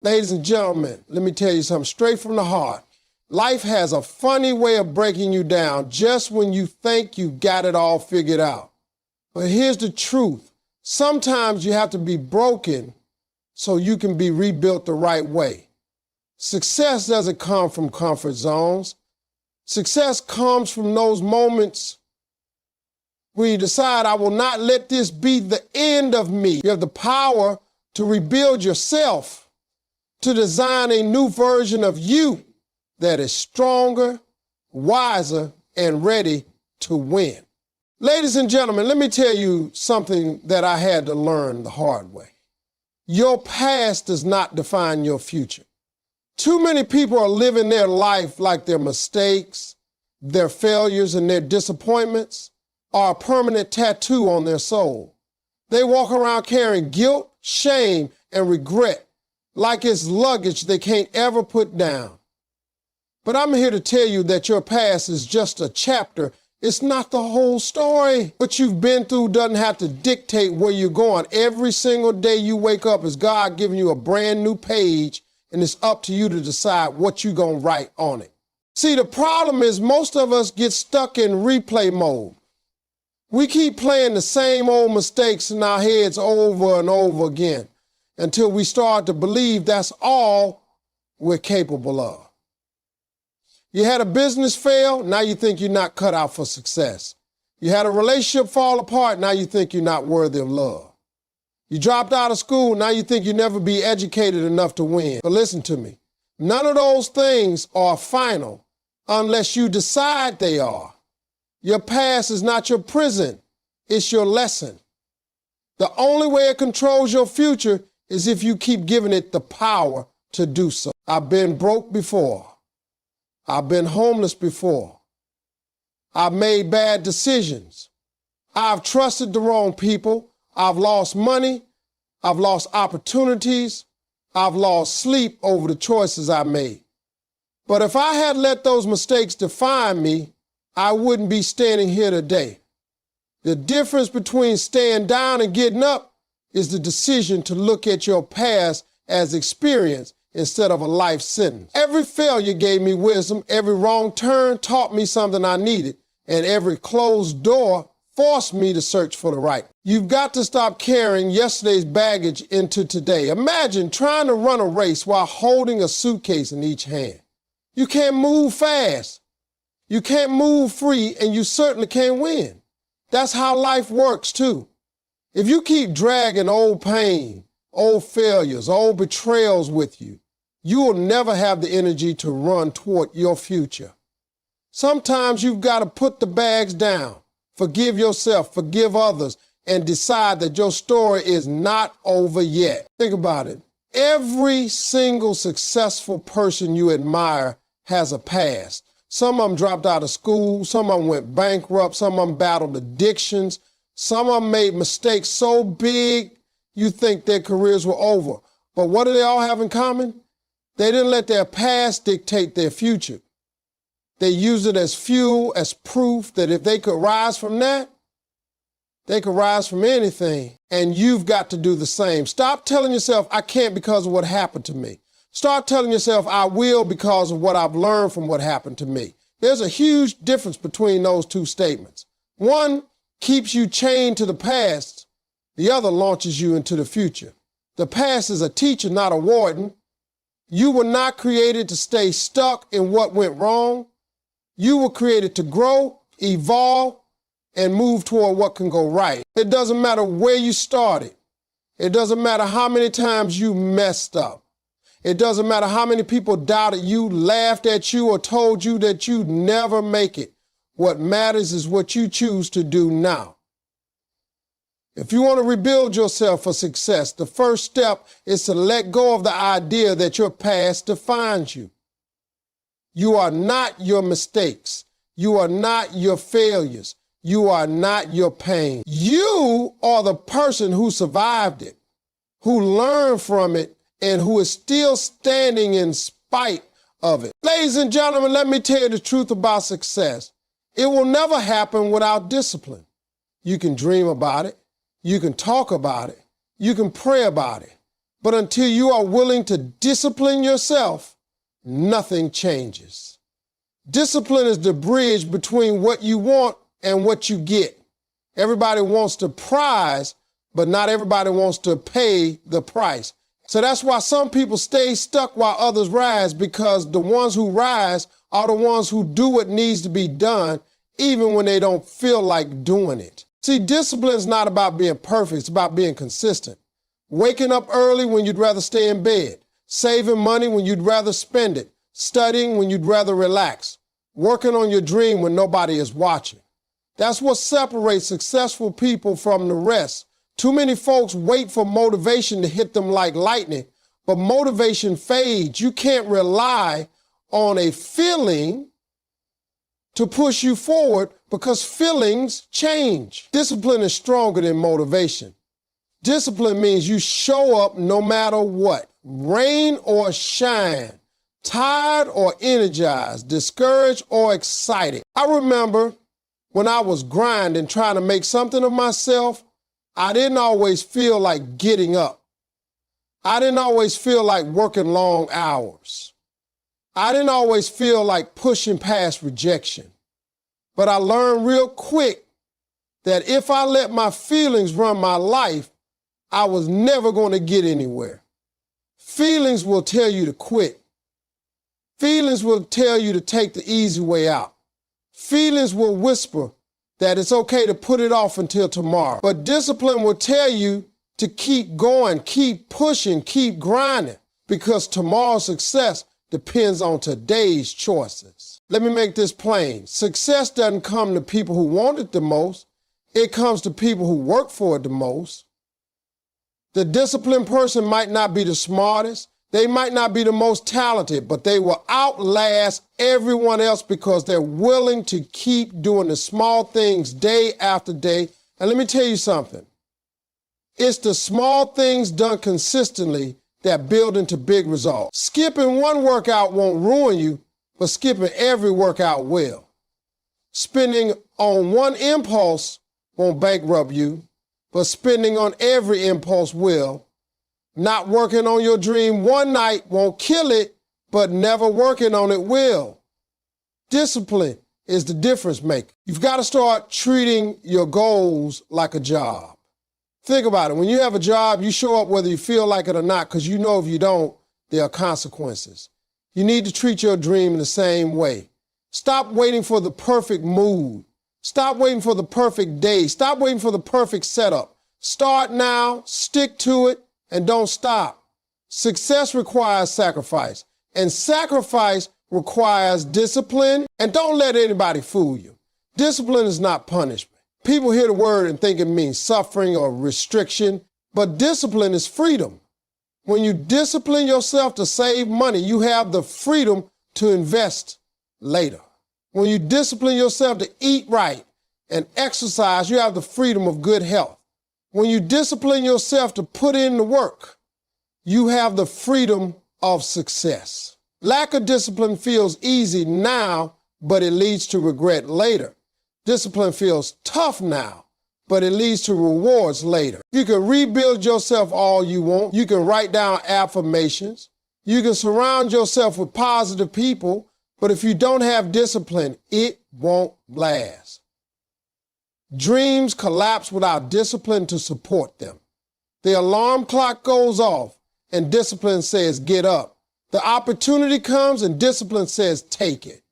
Ladies and gentlemen, let me tell you something straight from the heart. Life has a funny way of breaking you down just when you think you got it all figured out. But here's the truth. Sometimes you have to be broken so you can be rebuilt the right way. Success doesn't come from comfort zones. Success comes from those moments where you decide, I will not let this be the end of me. You have the power to rebuild yourself, to design a new version of you that is stronger, wiser, and ready to win. Ladies and gentlemen, let me tell you something that I had to learn the hard way. Your past does not define your future. Too many people are living their life like their mistakes, their failures, and their disappointments are a permanent tattoo on their soul. They walk around carrying guilt, shame, and regret like it's luggage they can't ever put down. But I'm here to tell you that your past is just a chapter. It's not the whole story. What you've been through doesn't have to dictate where you're going. Every single day you wake up is God giving you a brand new page, and it's up to you to decide what you're going to write on it. See, the problem is most of us get stuck in replay mode. We keep playing the same old mistakes in our heads over and over again until we start to believe that's all we're capable of. You had a business fail, now you think you're not cut out for success. You had a relationship fall apart, now you think you're not worthy of love. You dropped out of school, now you think you'll never be educated enough to win. But listen to me, none of those things are final unless you decide they are. Your past is not your prison, it's your lesson. The only way it controls your future is if you keep giving it the power to do so. I've been broke before. I've been homeless before. I've made bad decisions. I've trusted the wrong people. I've lost money. I've lost opportunities. I've lost sleep over the choices I made. But if I had let those mistakes define me, I wouldn't be standing here today. The difference between staying down and getting up is the decision to look at your past as experience instead of a life sentence. Every failure gave me wisdom, every wrong turn taught me something I needed, and every closed door forced me to search for the right. You've got to stop carrying yesterday's baggage into today. Imagine trying to run a race while holding a suitcase in each hand. You can't move fast. You can't move free, and you certainly can't win. That's how life works too. If you keep dragging old pain, old failures, old betrayals with you, you will never have the energy to run toward your future. Sometimes you've got to put the bags down, forgive yourself, forgive others, and decide that your story is not over yet. Think about it. Every single successful person you admire has a past. Some of them dropped out of school, some of them went bankrupt, some of them battled addictions, some of them made mistakes so big you think their careers were over. But what do they all have in common? They didn't let their past dictate their future. They used it as fuel, as proof that if they could rise from that, they could rise from anything. And you've got to do the same. Stop telling yourself, I can't because of what happened to me. Start telling yourself, I will because of what I've learned from what happened to me. There's a huge difference between those two statements. One keeps you chained to the past. The other launches you into the future. The past is a teacher, not a warden. You were not created to stay stuck in what went wrong. You were created to grow, evolve, and move toward what can go right. It doesn't matter where you started. It doesn't matter how many times you messed up. It doesn't matter how many people doubted you, laughed at you, or told you that you'd never make it. What matters is what you choose to do now. If you want to rebuild yourself for success, the first step is to let go of the idea that your past defines you. You are not your mistakes. You are not your failures. You are not your pain. You are the person who survived it, who learned from it, and who is still standing in spite of it. Ladies and gentlemen, let me tell you the truth about success. It will never happen without discipline. You can dream about it. You can talk about it. You can pray about it. But until you are willing to discipline yourself, nothing changes. Discipline is the bridge between what you want and what you get. Everybody wants the prize, but not everybody wants to pay the price. So that's why some people stay stuck while others rise, because the ones who rise are the ones who do what needs to be done, even when they don't feel like doing it. See, discipline is not about being perfect, it's about being consistent. Waking up early when you'd rather stay in bed, saving money when you'd rather spend it, studying when you'd rather relax, working on your dream when nobody is watching. That's what separates successful people from the rest. Too many folks wait for motivation to hit them like lightning, but motivation fades. You can't rely on a feeling to push you forward because feelings change. Discipline is stronger than motivation. Discipline means you show up no matter what, rain or shine, tired or energized, discouraged or excited. I remember when I was grinding, trying to make something of myself, I didn't always feel like getting up. I didn't always feel like working long hours. I didn't always feel like pushing past rejection. But I learned real quick that if I let my feelings run my life, I was never going to get anywhere. Feelings will tell you to quit. Feelings will tell you to take the easy way out. Feelings will whisper that it's okay to put it off until tomorrow. But discipline will tell you to keep going, keep pushing, keep grinding, because tomorrow's success depends on today's choices. Let me make this plain. Success doesn't come to people who want it the most. It comes to people who work for it the most. The disciplined person might not be the smartest. They might not be the most talented, but they will outlast everyone else because they're willing to keep doing the small things day after day. And let me tell you something. It's the small things done consistently that build into big results. Skipping one workout won't ruin you, but skipping every workout will. Spending on one impulse won't bankrupt you, but spending on every impulse will. Not working on your dream one night won't kill it, but never working on it will. Discipline is the difference maker. You've got to start treating your goals like a job. Think about it. When you have a job, you show up whether you feel like it or not, because you know if you don't, there are consequences. You need to treat your dream in the same way. Stop waiting for the perfect mood. Stop waiting for the perfect day. Stop waiting for the perfect setup. Start now, stick to it, and don't stop. Success requires sacrifice, and sacrifice requires discipline. And don't let anybody fool you. Discipline is not punishment. People hear the word and think it means suffering or restriction, but discipline is freedom. When you discipline yourself to save money, you have the freedom to invest later. When you discipline yourself to eat right and exercise, you have the freedom of good health. When you discipline yourself to put in the work, you have the freedom of success. Lack of discipline feels easy now, but it leads to regret later. Discipline feels tough now, but it leads to rewards later. You can rebuild yourself all you want. You can write down affirmations. You can surround yourself with positive people, but if you don't have discipline, it won't last. Dreams collapse without discipline to support them. The alarm clock goes off and discipline says, get up. The opportunity comes and discipline says, take it.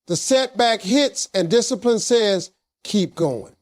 The setback hits and discipline says, keep going.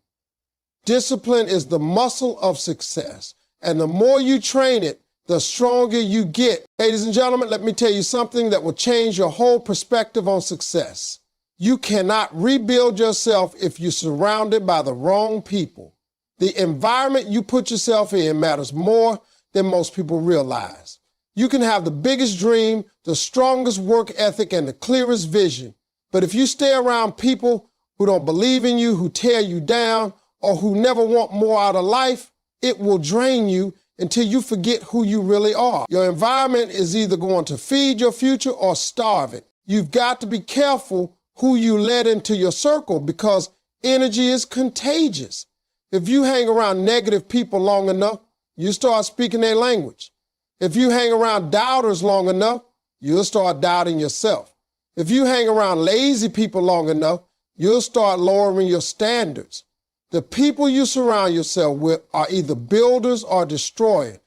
Discipline is the muscle of success, and the more you train it, the stronger you get. Ladies and gentlemen, let me tell you something that will change your whole perspective on success. You cannot rebuild yourself if you're surrounded by the wrong people. The environment you put yourself in matters more than most people realize. You can have the biggest dream, the strongest work ethic, and the clearest vision. But if you stay around people who don't believe in you, who tear you down, or who never want more out of life, it will drain you until you forget who you really are. Your environment is either going to feed your future or starve it. You've got to be careful who you let into your circle because energy is contagious. If you hang around negative people long enough, you start speaking their language. If you hang around doubters long enough, you'll start doubting yourself. If you hang around lazy people long enough, you'll start lowering your standards. The people you surround yourself with are either builders or destroyers,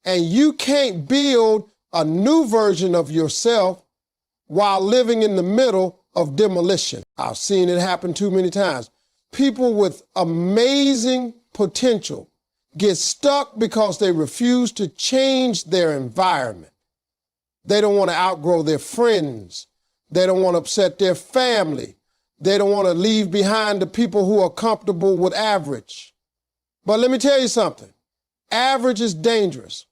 and you can't build a new version of yourself while living in the middle of demolition. I've seen it happen too many times. People with amazing potential get stuck because they refuse to change their environment. They don't want to outgrow their friends. They don't want to upset their family. They don't want to leave behind the people who are comfortable with average. But let me tell you something. Average is dangerous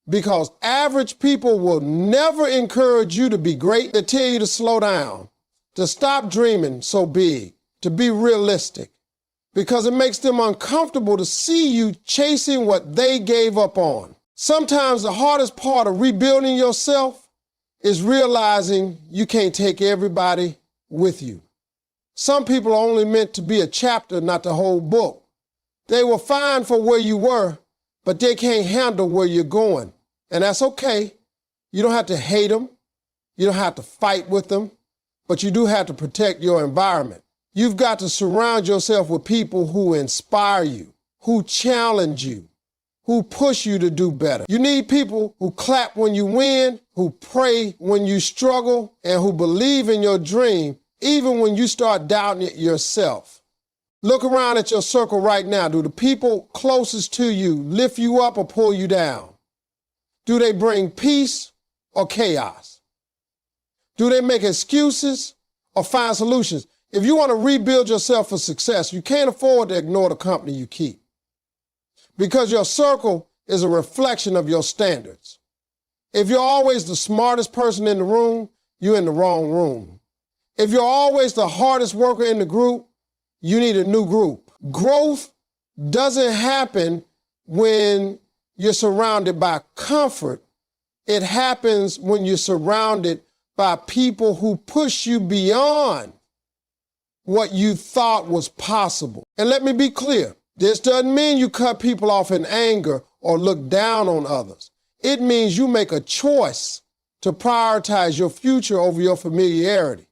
because average people will never encourage you to be great. They tell you to slow down, to stop dreaming so big, to be realistic, because it makes them uncomfortable to see you chasing what they gave up on. Sometimes the hardest part of rebuilding yourself is realizing you can't take everybody with you. Some people are only meant to be a chapter, not the whole book. They were fine for where you were, but they can't handle where you're going. And that's okay. You don't have to hate them. You don't have to fight with them, but you do have to protect your environment. You've got to surround yourself with people who inspire you, who challenge you, who push you to do better. You need people who clap when you win, who pray when you struggle, and who believe in your dream, even when you start doubting it yourself. Look around at your circle right now. Do the people closest to you lift you up or pull you down? Do they bring peace or chaos? Do they make excuses or find solutions? If you want to rebuild yourself for success, you can't afford to ignore the company you keep, because your circle is a reflection of your standards. If you're always the smartest person in the room, you're in the wrong room. If you're always the hardest worker in the group, you need a new group. Growth doesn't happen when you're surrounded by comfort. It happens when you're surrounded by people who push you beyond what you thought was possible. And let me be clear, this doesn't mean you cut people off in anger or look down on others. It means you make a choice to prioritize your future over your familiarity.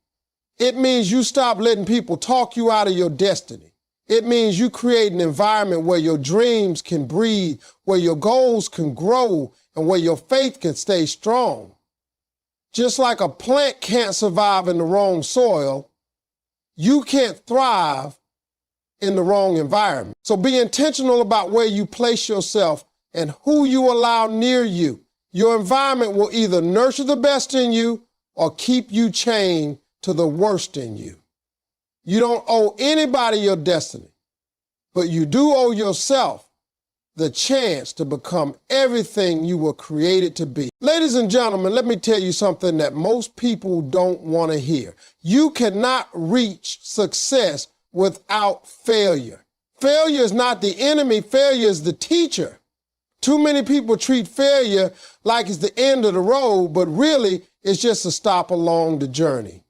It means you stop letting people talk you out of your destiny. It means you create an environment where your dreams can breathe, where your goals can grow, and where your faith can stay strong. Just like a plant can't survive in the wrong soil, you can't thrive in the wrong environment. So be intentional about where you place yourself and who you allow near you. Your environment will either nurture the best in you or keep you chained to the worst in you. You don't owe anybody your destiny, but you do owe yourself the chance to become everything you were created to be. Ladies and gentlemen, let me tell you something that most people don't want to hear. You cannot reach success without failure. Failure is not the enemy, failure is the teacher. Too many people treat failure like it's the end of the road, but really it's just a stop along the journey.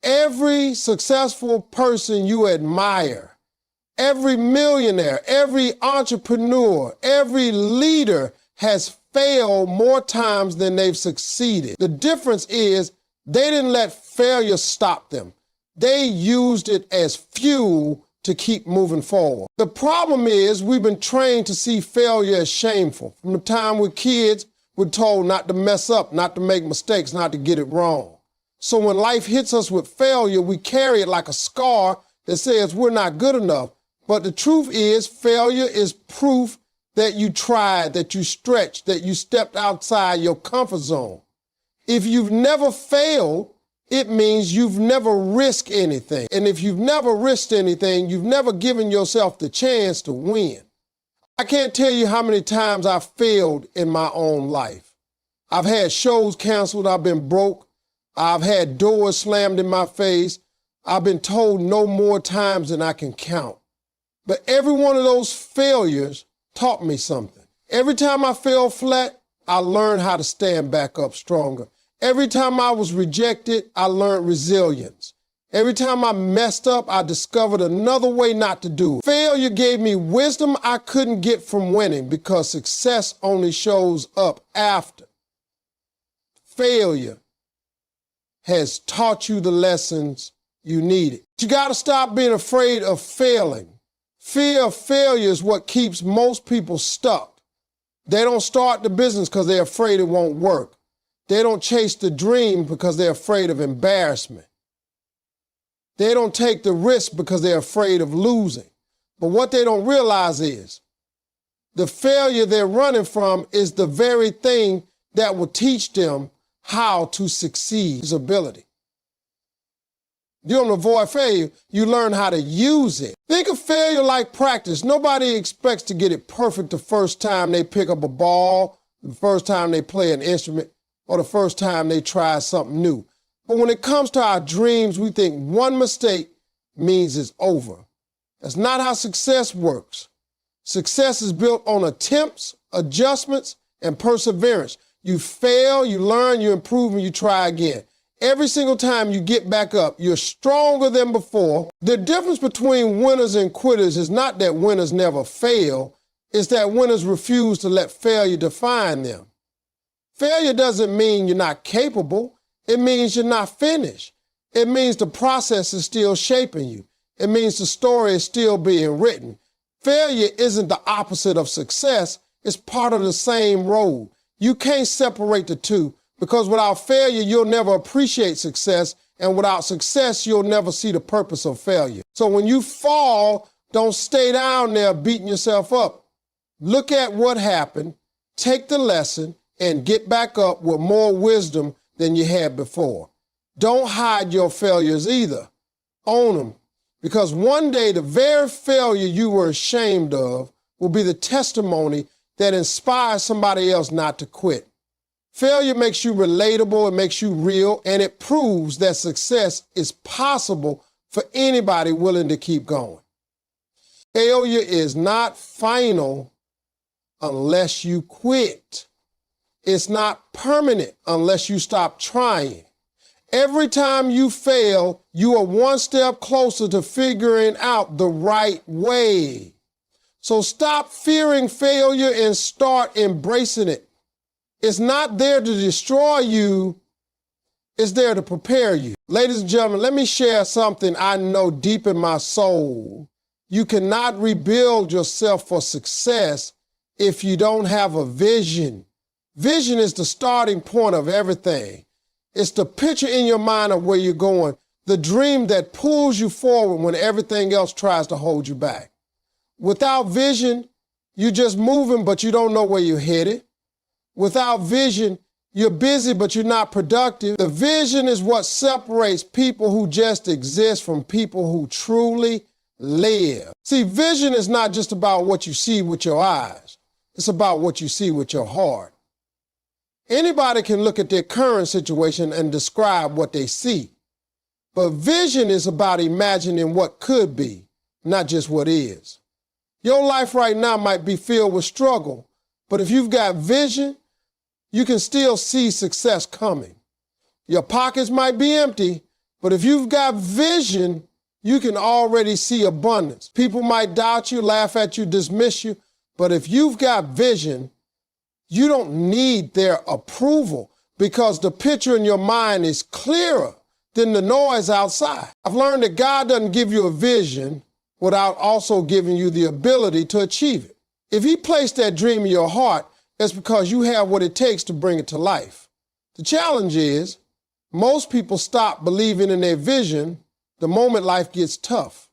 Every successful person you admire, every millionaire, every entrepreneur, every leader has failed more times than they've succeeded. The difference is they didn't let failure stop them. They used it as fuel to keep moving forward. The problem is we've been trained to see failure as shameful. From the time we're kids, we're told not to mess up, not to make mistakes, not to get it wrong. So when life hits us with failure, we carry it like a scar that says we're not good enough. But the truth is, failure is proof that you tried, that you stretched, that you stepped outside your comfort zone. If you've never failed, it means you've never risked anything. And if you've never risked anything, you've never given yourself the chance to win. I can't tell you how many times I've failed in my own life. I've had shows canceled, I've been broke, I've had doors slammed in my face, I've been told no more times than I can count. But every one of those failures taught me something. Every time I fell flat, I learned how to stand back up stronger. Every time I was rejected, I learned resilience. Every time I messed up, I discovered another way not to do it. Failure gave me wisdom I couldn't get from winning because success only shows up after. Failure has taught you the lessons you needed. You got to stop being afraid of failing. Fear of failure is what keeps most people stuck. They don't start the business because they're afraid it won't work. They don't chase the dream because they're afraid of embarrassment. They don't take the risk because they're afraid of losing. But what they don't realize is the failure they're running from is the very thing that will teach them how to succeed. His ability. You don't avoid failure, you learn how to use it. Think of failure like practice. Nobody expects to get it perfect the first time they pick up a ball, the first time they play an instrument, or the first time they try something new. But when it comes to our dreams, we think one mistake means it's over. That's not how success works. Success is built on attempts, adjustments, and perseverance. You fail, you learn, you improve, and you try again. Every single time you get back up, you're stronger than before. The difference between winners and quitters is not that winners never fail, it's that winners refuse to let failure define them. Failure doesn't mean you're not capable. It means you're not finished. It means the process is still shaping you. It means the story is still being written. Failure isn't the opposite of success. It's part of the same road. You can't separate the two because without failure, you'll never appreciate success. And without success, you'll never see the purpose of failure. So when you fall, don't stay down there beating yourself up. Look at what happened, take the lesson, and get back up with more wisdom than you had before. Don't hide your failures either. Own them. Because one day the very failure you were ashamed of will be the testimony that inspires somebody else not to quit. Failure makes you relatable, it makes you real, and it proves that success is possible for anybody willing to keep going. Failure is not final unless you quit. It's not permanent unless you stop trying. Every time you fail, you are one step closer to figuring out the right way. So stop fearing failure and start embracing it. It's not there to destroy you, it's there to prepare you. Ladies and gentlemen, let me share something I know deep in my soul. You cannot rebuild yourself for success if you don't have a vision. Vision is the starting point of everything. It's the picture in your mind of where you're going, the dream that pulls you forward when everything else tries to hold you back. Without vision, you're just moving, but you don't know where you're headed. Without vision, you're busy, but you're not productive. The vision is what separates people who just exist from people who truly live. See, vision is not just about what you see with your eyes. It's about what you see with your heart. Anybody can look at their current situation and describe what they see. But vision is about imagining what could be, not just what is. Your life right now might be filled with struggle, but if you've got vision, you can still see success coming. Your pockets might be empty, but if you've got vision, you can already see abundance. People might doubt you, laugh at you, dismiss you, but if you've got vision, you don't need their approval because the picture in your mind is clearer than the noise outside. I've learned that God doesn't give you a vision without also giving you the ability to achieve it. If He placed that dream in your heart, it's because you have what it takes to bring it to life. The challenge is, most people stop believing in their vision the moment life gets tough.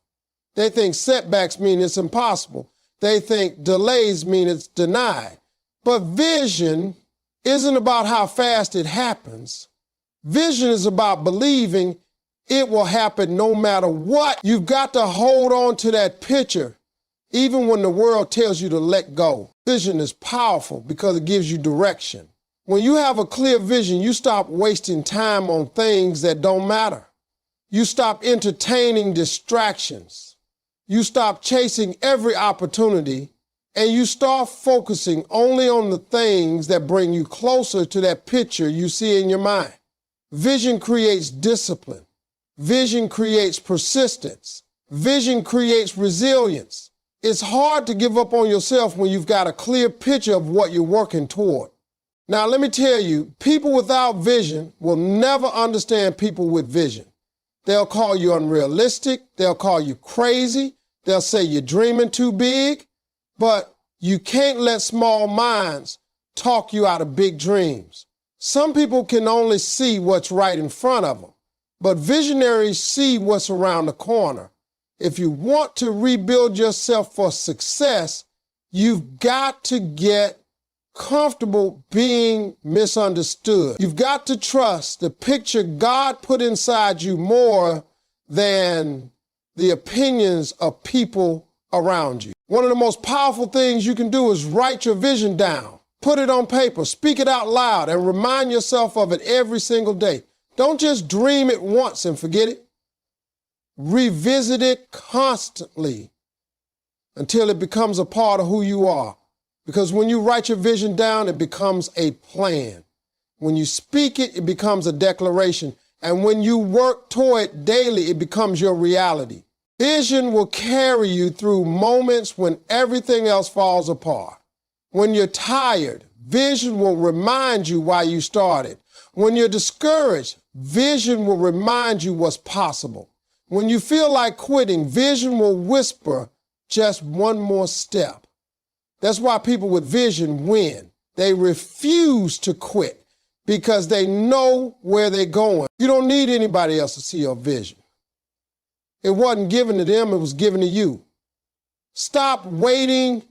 They think setbacks mean it's impossible. They think delays mean it's denied. But vision isn't about how fast it happens. Vision is about believing it will happen no matter what. You've got to hold on to that picture, even when the world tells you to let go. Vision is powerful because it gives you direction. When you have a clear vision, you stop wasting time on things that don't matter. You stop entertaining distractions. You stop chasing every opportunity, and you start focusing only on the things that bring you closer to that picture you see in your mind. Vision creates discipline. Vision creates persistence. Vision creates resilience. It's hard to give up on yourself when you've got a clear picture of what you're working toward. Now, let me tell you, people without vision will never understand people with vision. They'll call you unrealistic. They'll call you crazy. They'll say you're dreaming too big. But you can't let small minds talk you out of big dreams. Some people can only see what's right in front of them, but visionaries see what's around the corner. If you want to rebuild yourself for success, you've got to get comfortable being misunderstood. You've got to trust the picture God put inside you more than the opinions of people around you. One of the most powerful things you can do is write your vision down. Put it on paper, speak it out loud, and remind yourself of it every single day. Don't just dream it once and forget it. Revisit it constantly until it becomes a part of who you are. Because when you write your vision down, it becomes a plan. When you speak it, it becomes a declaration. And when you work toward it daily, it becomes your reality. Vision will carry you through moments when everything else falls apart. When you're tired, vision will remind you why you started. When you're discouraged, vision will remind you what's possible. When you feel like quitting, vision will whisper just one more step. That's why people with vision win. They refuse to quit because they know where they're going. You don't need anybody else to see your vision. It wasn't given to them, it was given to you. Stop waiting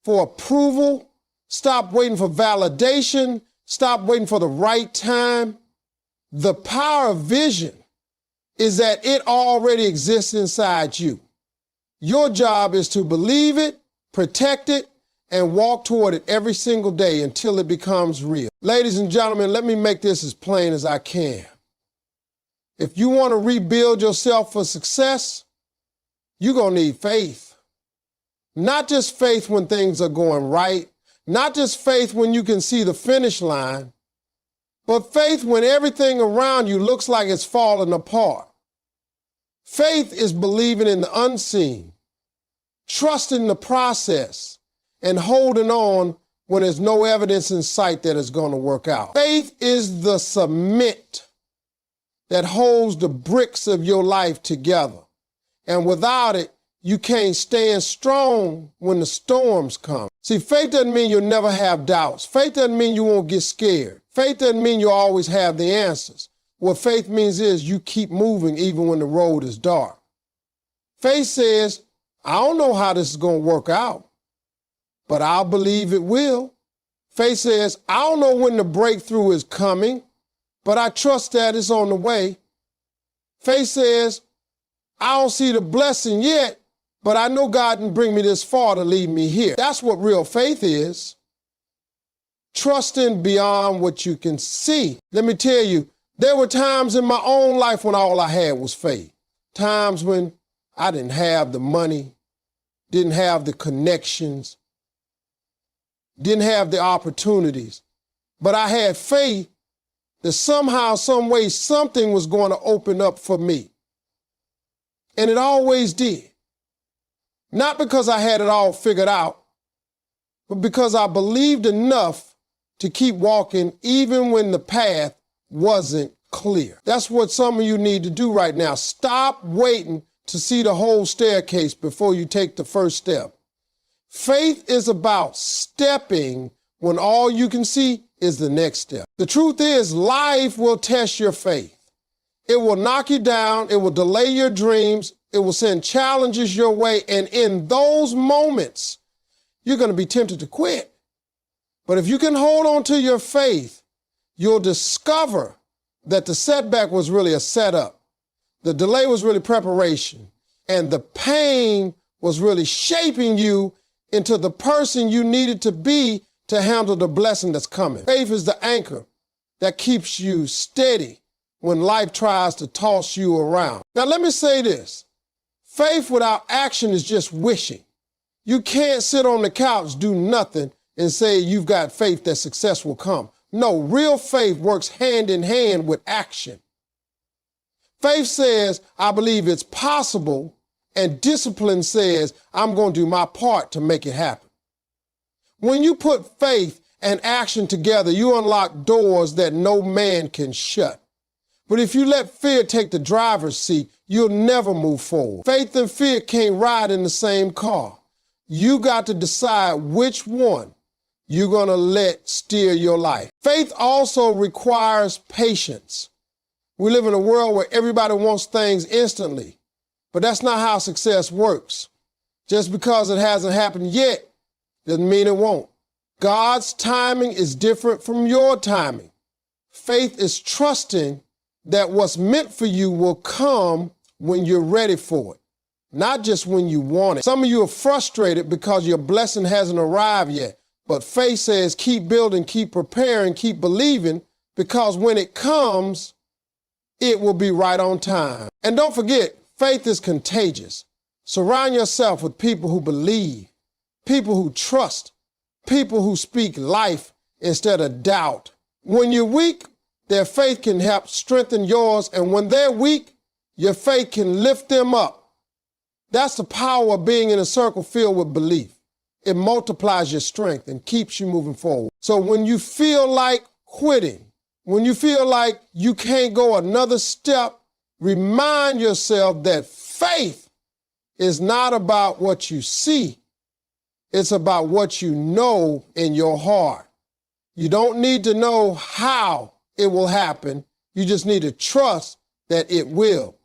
for approval. Stop waiting for validation. Stop waiting for the right time. The power of vision is that it already exists inside you. Your job is to believe it, protect it, and walk toward it every single day until it becomes real. Ladies and gentlemen, let me make this as plain as I can. If you want to rebuild yourself for success, you're going to need faith. Not just faith when things are going right, not just faith when you can see the finish line, but faith when everything around you looks like it's falling apart. Faith is believing in the unseen, trusting the process, and holding on when there's no evidence in sight that it's going to work out. Faith is the cement that holds the bricks of your life together. And without it, you can't stand strong when the storms come. See, faith doesn't mean you'll never have doubts. Faith doesn't mean you won't get scared. Faith doesn't mean you'll always have the answers. What faith means is you keep moving even when the road is dark. Faith says, I don't know how this is going to work out, but I'll believe it will. Faith says, I don't know when the breakthrough is coming, but I trust that it's on the way. Faith says, I don't see the blessing yet, but I know God didn't bring me this far to lead me here. That's what real faith is. Trusting beyond what you can see. Let me tell you, there were times in my own life when all I had was faith. Times when I didn't have the money, didn't have the connections, didn't have the opportunities, but I had faith that somehow, some way, something was going to open up for me. And it always did. Not because I had it all figured out, but because I believed enough to keep walking even when the path wasn't clear. That's what some of you need to do right now. Stop waiting to see the whole staircase before you take the first step. Faith is about stepping when all you can see is the next step. The truth is, life will test your faith. It will knock you down. It will delay your dreams. It will send challenges your way. And in those moments, you're going to be tempted to quit. But if you can hold on to your faith, you'll discover that the setback was really a setup. The delay was really preparation. And the pain was really shaping you into the person you needed to be to handle the blessing that's coming. Faith is the anchor that keeps you steady when life tries to toss you around. Now, let me say this. Faith without action is just wishing. You can't sit on the couch, do nothing, and say you've got faith that success will come. No, real faith works hand in hand with action. Faith says, I believe it's possible, and discipline says, I'm going to do my part to make it happen. When you put faith and action together, you unlock doors that no man can shut. But if you let fear take the driver's seat, you'll never move forward. Faith and fear can't ride in the same car. You got to decide which one you're going to let steer your life. Faith also requires patience. We live in a world where everybody wants things instantly, but that's not how success works. Just because it hasn't happened yet doesn't mean it won't. God's timing is different from your timing. Faith is trusting that what's meant for you will come when you're ready for it, not just when you want it. Some of you are frustrated because your blessing hasn't arrived yet, but faith says keep building, keep preparing, keep believing, because when it comes, it will be right on time. And don't forget, faith is contagious. Surround yourself with people who believe, people who trust, people who speak life instead of doubt. When you're weak, their faith can help strengthen yours, and when they're weak, your faith can lift them up. That's the power of being in a circle filled with belief. It multiplies your strength and keeps you moving forward. So when you feel like quitting, when you feel like you can't go another step, remind yourself that faith is not about what you see. It's about what you know in your heart. You don't need to know how it will happen. You just need to trust that it will.